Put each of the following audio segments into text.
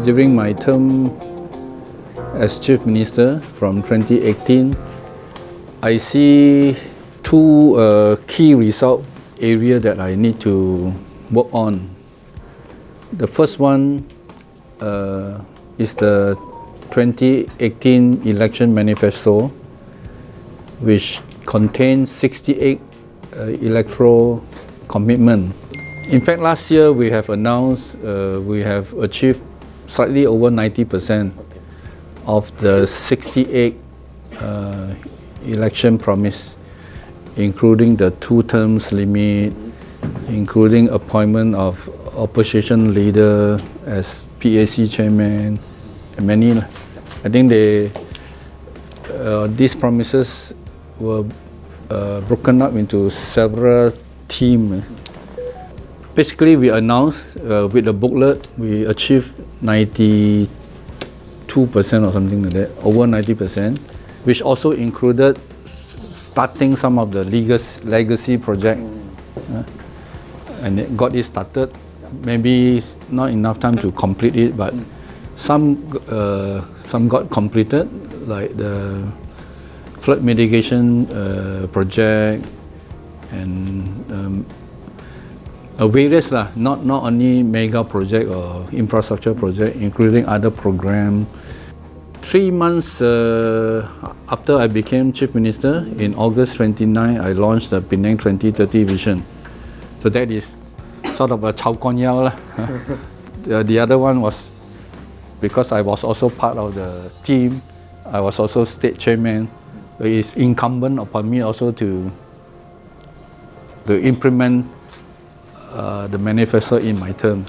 During my term as Chief Minister from 2018, I see two key result areas that I need to work on. The first one is the 2018 election manifesto, which contains 68 electoral commitments. In fact, last year we have announced we have achieved slightly over 90% of the 68 election promise, including the 2 terms limit, including appointment of opposition leader as PAC chairman, and many. I think these promises were broken up into several themes. Basically, we announced with the booklet we achieved 92% or something like that, over 90%, which also included starting some of the legacy project, and it got it started. Maybe not enough time to complete it, but some got completed, like the flood mitigation project and various not only mega project or infrastructure project, including other program. 3 months after I became Chief Minister, in August 29, I launched the Penang2030 Vision. So that is sort of a Chow Kon Yeow. The other one was because I was also part of the team. I was also state chairman. It is incumbent upon me also to implement the manifesto in my term.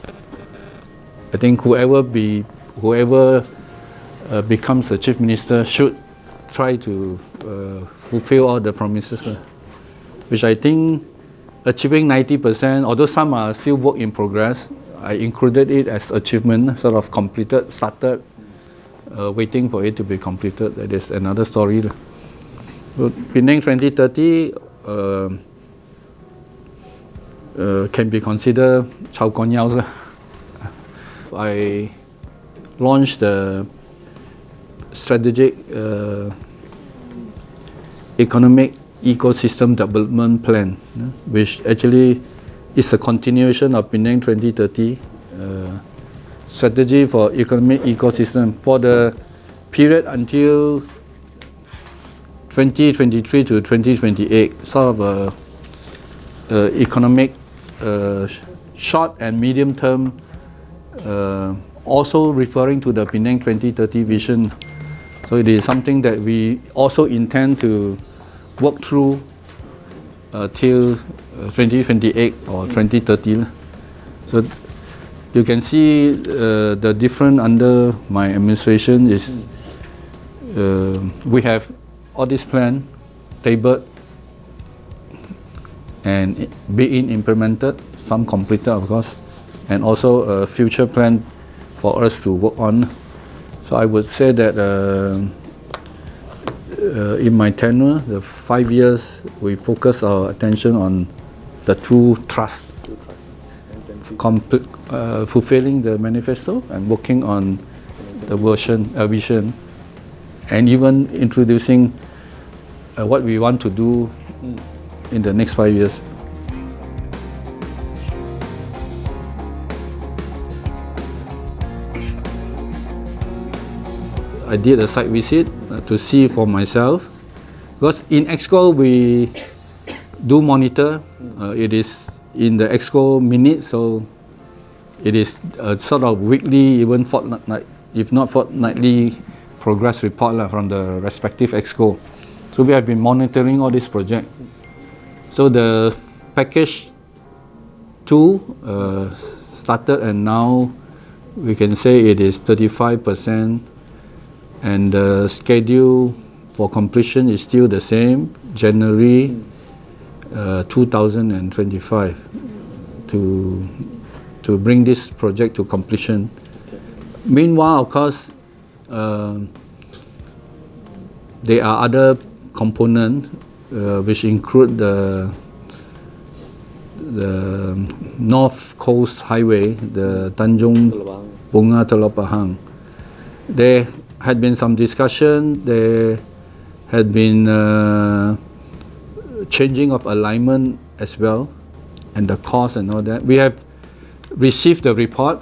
I think whoever becomes the Chief Minister should try to fulfill all the promises, which I think achieving 90%, although some are still work in progress, I included it as achievement, sort of completed, started, waiting for it to be completed. That is another story. Penang 2030 can be considered Chow Kon Yeow. I launched the strategic economic ecosystem development plan, which actually is a continuation of Penang 2030 strategy for economic ecosystem for the period until 2023 to 2028, sort of economic short and medium term, also referring to the Penang 2030 Vision. So it is something that we also intend to work through till 2028 or 2030. So you can see the difference under my administration is we have all this plan tabled and being implemented, some completed of course, and also a future plan for us to work on. So I would say that in my tenure, the 5 years, we focus our attention on the 2 trusts, fulfilling the manifesto and working on the vision, and even introducing what we want to do in the next 5 years. I did a site visit to see for myself, because in EXCO we do monitor. It is in the EXCO minute, so it is a sort of weekly, even fortnight, if not fortnightly, progress report from the respective EXCO. So we have been monitoring all this project. So the package 2 started, and now we can say it is 35%, and the schedule for completion is still the same, January 2025, to bring this project to completion. Meanwhile, of course, there are other components which include the the North Coast Highway, the Tanjung Bunga Telok Pahang. There had been some discussion. There had been changing of alignment as well, and the cost and all that. We have received the report,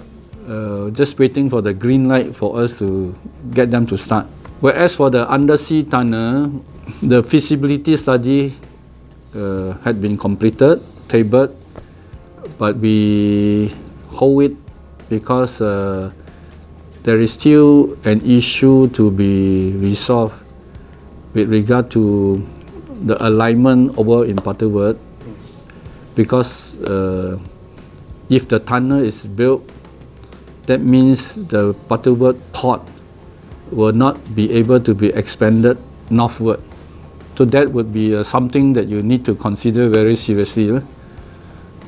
just waiting for the green light for us to get them to start. Whereas for the undersea tunnel, the feasibility study had been completed, tabled, but we hold it because there is still an issue to be resolved with regard to the alignment over in Butterworth, because if the tunnel is built, that means the Butterworth port will not be able to be expanded northward. So that would be something that you need to consider very seriously.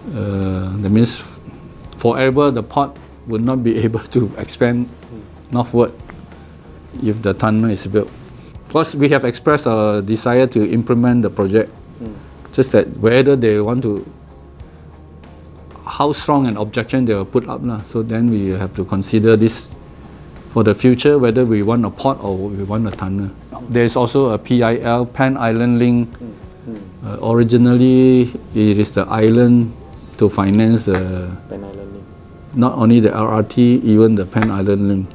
That means forever the port will not be able to expand northward if the tunnel is built. Of course, we have expressed our desire to implement the project, just that whether they want to, how strong an objection they will put up. So then we have to consider this for the future, whether we want a port or we want a tunnel. There is also a PIL, Pan Island Link. Originally, it is the island to finance the Penang Island Link. Not only the LRT, even the Pan Island Link.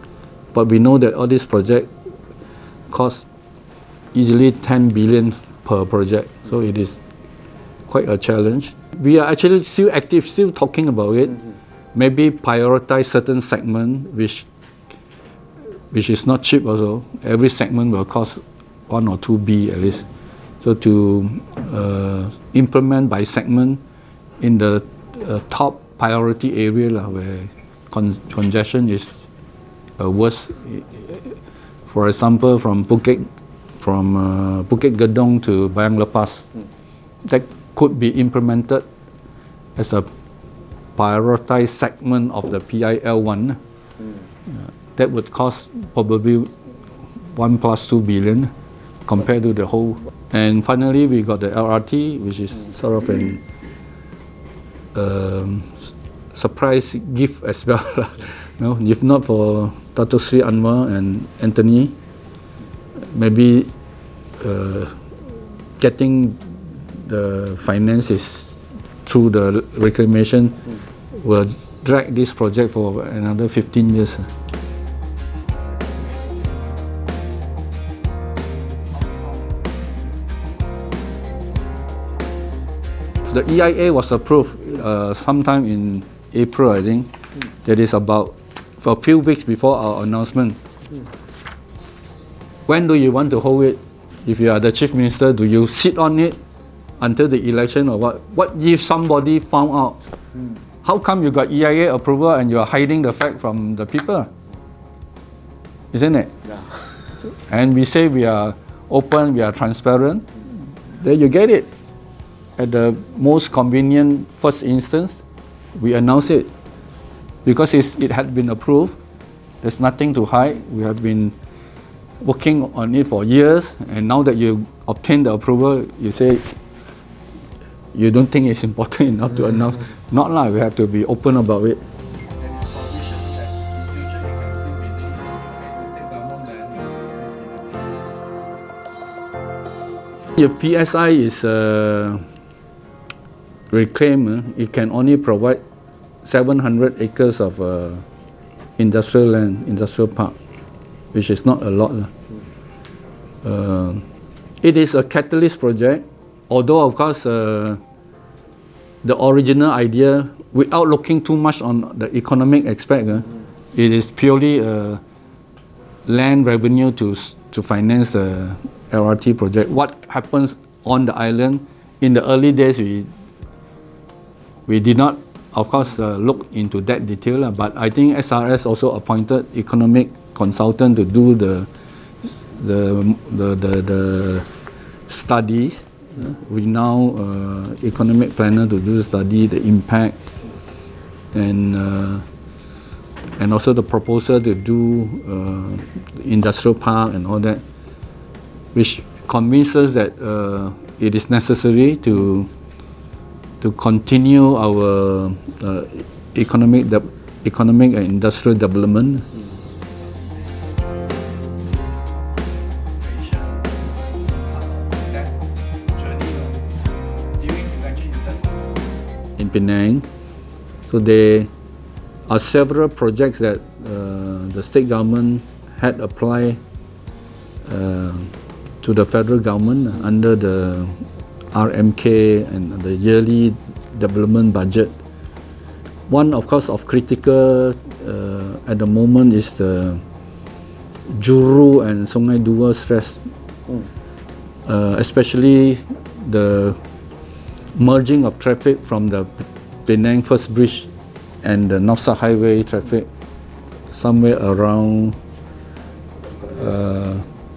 But we know that all these projects cost easily 10 billion per project, so it is quite a challenge. We are actually still active, still talking about it. Maybe prioritize certain segment which is not cheap also. Every segment will cost 1 or 2 B at least. So to implement by segment in the top priority area where congestion is worse. For example, from Bukit Gedong to Bayang Lepas, that could be implemented as a prioritized segment of the PIL1. That would cost probably 1 plus 2 billion compared to the whole. And finally, we got the LRT, which is sort of an surprise gift as well. No, if not for Dato Sri Anwar and Anthony, maybe getting the finances through the reclamation will drag this project for another 15 years. The EIA was approved sometime in April, I think. That is about a few weeks before our announcement. When do you want to hold it? If you are the Chief Minister, do you sit on it until the election or what? What if somebody found out? How come you got EIA approval and you are hiding the fact from the people? Isn't it? Yeah. And we say we are open, we are transparent. There you get it. At the most convenient first instance, we announce it. Because it had been approved, there's nothing to hide. We have been working on it for years, and now that you obtain the approval, you say you don't think it's important enough to announce. Not like we have to be open about it. If PSI is reclaimed, it can only provide 700 acres of industrial land, industrial park, which is not a lot. It is a catalyst project, although of course the original idea, without looking too much on the economic aspect, it is purely land revenue to finance the LRT project. What happens on the island, in the early days we did not, of course, look into that detail, but I think SRS also appointed economic consultant to do the studies, renowned economic planner to do the study, the impact, and also the proposal to do industrial park and all that, which convinces that it is necessary to to continue our economic and industrial development. In Penang, so there are several projects that the state government had applied to the federal government under the RMK and the yearly development budget. One, of course, of critical at the moment is the Juru and Sungai Dua stress, especially the merging of traffic from the Penang First Bridge and the North South Highway traffic somewhere around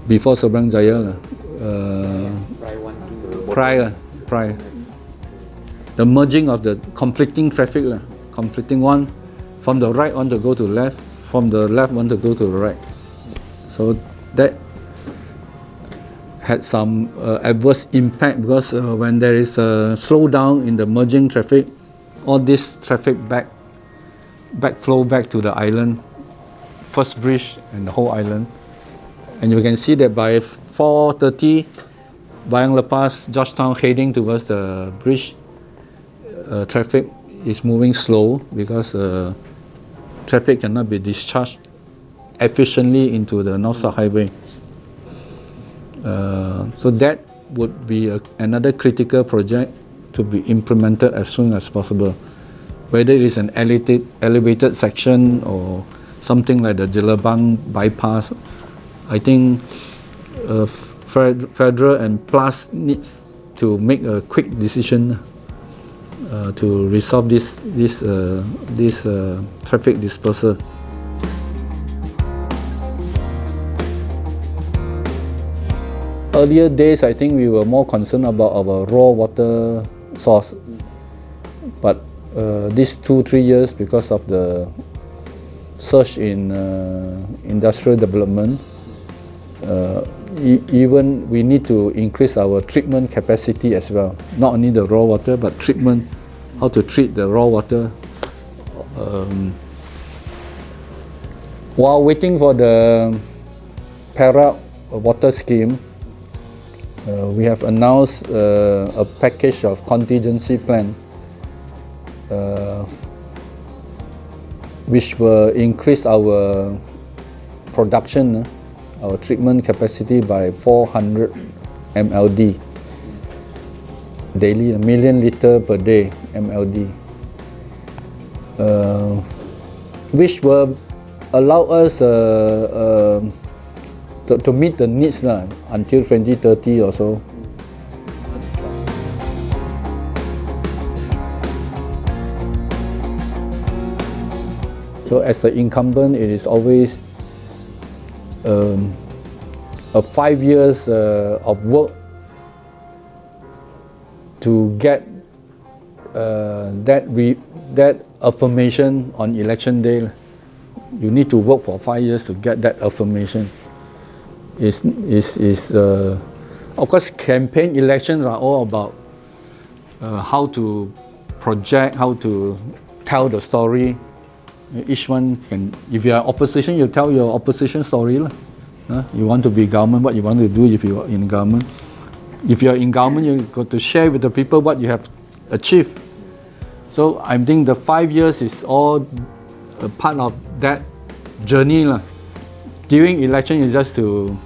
before Seberang Jaya. Prior. The merging of the conflicting traffic, conflicting one from the right want to go to left, from the left want to go to the right. So that had some adverse impact because when there is a slowdown in the merging traffic, all this traffic backflow back to the island, First Bridge and the whole island. And you can see that by 4:30, Bayang Lepas, Georgetown heading towards the bridge, traffic is moving slow because traffic cannot be discharged efficiently into the North South Highway. So that would be another critical project to be implemented as soon as possible. Whether it is an elevated section or something like the Jelabang bypass, I think Federal and PLAS needs to make a quick decision to resolve this traffic dispersal. Earlier days, I think we were more concerned about our raw water source, but these 2-3 years, because of the surge in industrial development, even we need to increase our treatment capacity as well. Not only the raw water, but treatment, how to treat the raw water. While waiting for the Perak water scheme, we have announced a package of contingency plan which will increase our production, our treatment capacity by 400 MLD daily, 1 million litre per day MLD, which will allow us to meet the needs until 2030 or so. So as the incumbent, it is always a 5 years of work to get that affirmation on election day. You need to work for 5 years to get that affirmation. Of course, campaign elections are all about how to project, how to tell the story. Each one can, if you are opposition, you tell your opposition story. You want to be government, what you want to do if you are in government. If you are in government, you got to share with the people what you have achieved. So I think the 5 years is all a part of that journey. During election, is just to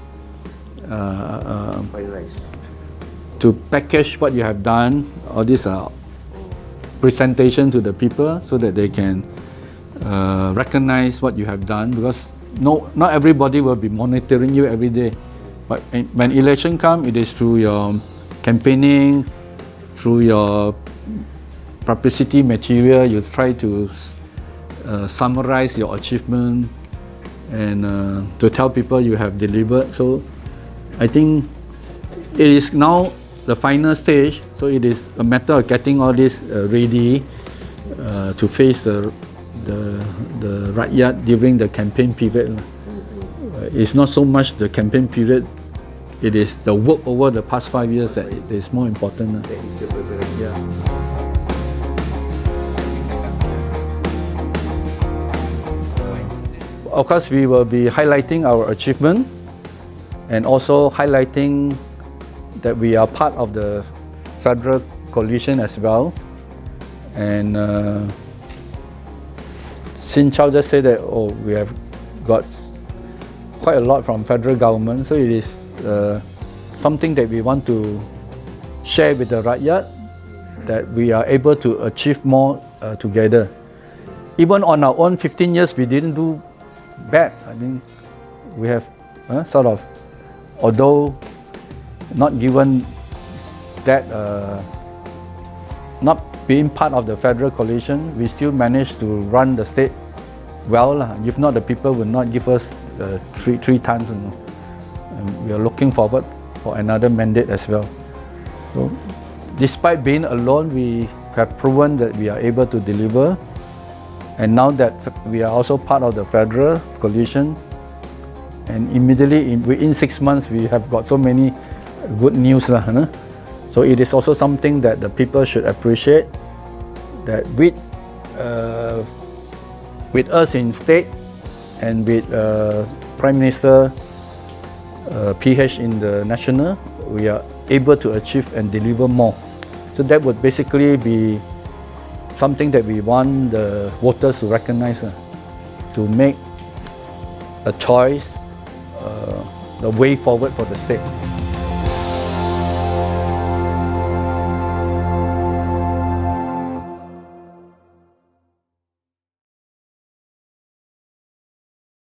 package what you have done, all these presentation to the people so that they can recognize what you have done, because not everybody will be monitoring you every day. But when election comes, it is through your campaigning, through your publicity material. You try to summarize your achievement and to tell people you have delivered. So I think it is now the final stage. So it is a matter of getting all this ready to face the rakyat during the campaign period. It's not so much the campaign period, it is the work over the past 5 years that is more important. Yeah. of course, we will be highlighting our achievement and also highlighting that we are part of the federal coalition as well. And since Chow just said that, we have got quite a lot from federal government, so it is something that we want to share with the Rakyat, that we are able to achieve more together. Even on our own 15 years, we didn't do bad. I mean, we have sort of, although not given that, not being part of the federal coalition, we still managed to run the state well. If not, the people would not give us three times. You know. And we are looking forward for another mandate as well. So, despite being alone, we have proven that we are able to deliver. And now that we are also part of the federal coalition, and immediately within 6 months, we have got so many good news. So it is also something that the people should appreciate, that with us in state and with Prime Minister PH in the national, we are able to achieve and deliver more. So that would basically be something that we want the voters to recognize, to make a choice, the way forward for the state.